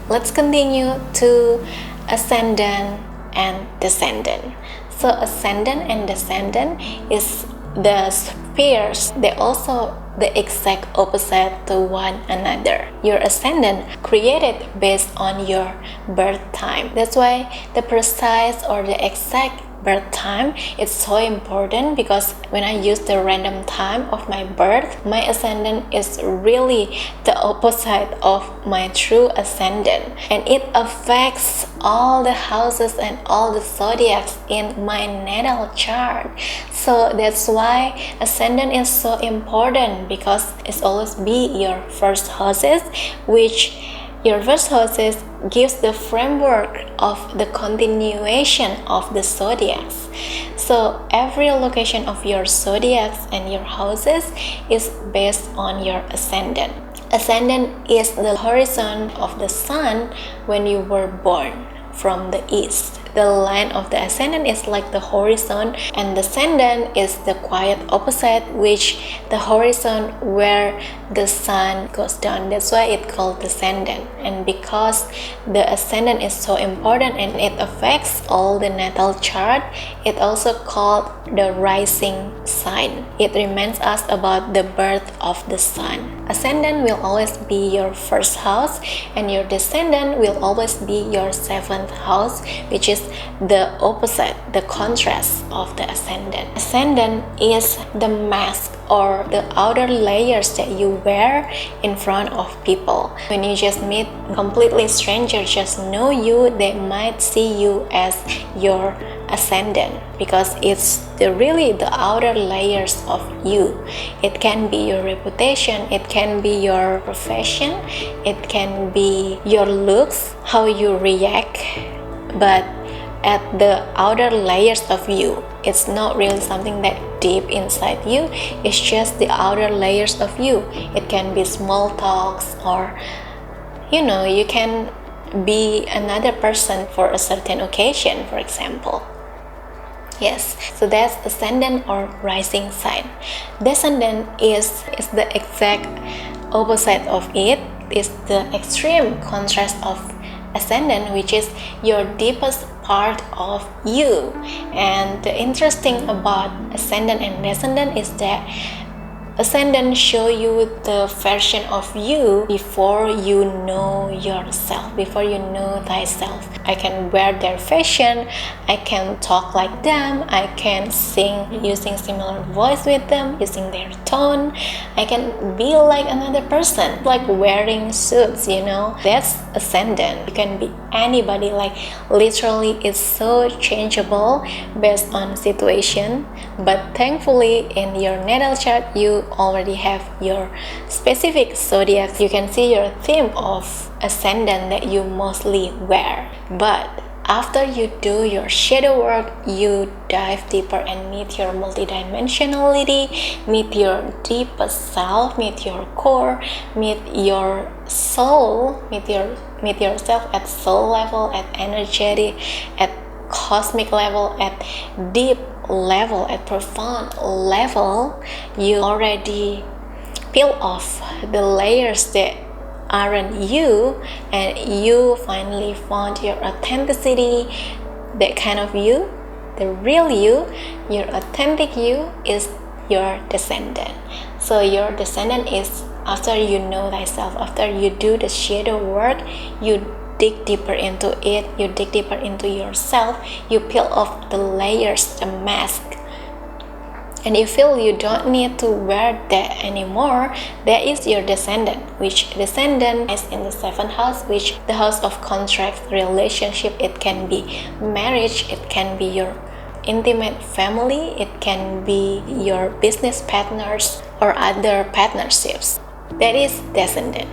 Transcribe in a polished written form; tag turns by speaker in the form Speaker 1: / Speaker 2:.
Speaker 1: let's continue to ascendant and descendant. So ascendant and descendant is the spheres. They also the exact opposite to one another. Your ascendant created based on your birth time. That's why the precise or the exact birth time is so important, because when I use the random time of my birth, my ascendant is really the opposite of my true ascendant, and it affects all the houses and all the zodiacs in my natal chart. So that's why ascendant is so important, because it's always be your first houses, which your first houses gives the framework of the continuation of the zodiacs. So every location of your zodiacs and your houses is based on your ascendant. Ascendant is the horizon of the sun when you were born from the east. The line of the ascendant is like the horizon, and descendant is the quiet opposite, which the horizon where the sun goes down. That's why it's called descendant. And because the ascendant is so important and it affects all the natal chart, it also called the rising sign. It reminds us about the birth of the sun. Ascendant will always be your first house, and your descendant will always be your seventh house, which is the opposite, the contrast of the ascendant. Ascendant is the mask or the outer layers that you wear in front of people. When you just meet completely strangers, just know you, they might see you as your ascendant, because it's really the outer layers of you. It can be your reputation, it can be your profession, it can be your looks, how you react, but at the outer layers of you, it's not really something that deep inside you, it's just the outer layers of you. It can be small talks, or you can be another person for a certain occasion, for example. Yes, so that's ascendant or rising sign. Descendant is the exact opposite of it. It's the extreme contrast of ascendant, which is your deepest part of you. And the interesting about ascendant and descendant is that ascendant show you the version of you before you know yourself, before you know thyself. I can wear their fashion, I can talk like them, I can sing using similar voice with them, using their tone. I can be like another person, like wearing suits, That's ascendant. You can be anybody, like literally it's so changeable based on situation. But thankfully in your natal chart, you already have your specific zodiac. You can see your theme of ascendant that you mostly wear. But after you do your shadow work, you dive deeper and meet your multidimensionality, meet your deepest self, meet your core, meet your soul, meet yourself at soul level, at energetic, at cosmic level, at deep level, at profound level. You already peel off the layers that aren't you, and you finally found your authenticity, that kind of you, the real you. Your authentic you is your descendant. So your descendant is after you know thyself, after you do the shadow work, you dig deeper into it, you dig deeper into yourself, you peel off the layers, the mask, and you feel you don't need to wear that anymore. That is your descendant, which descendant is in the seventh house, which the house of contract, relationship. It can be marriage, it can be your intimate family, it can be your business partners or other partnerships. That is descendant.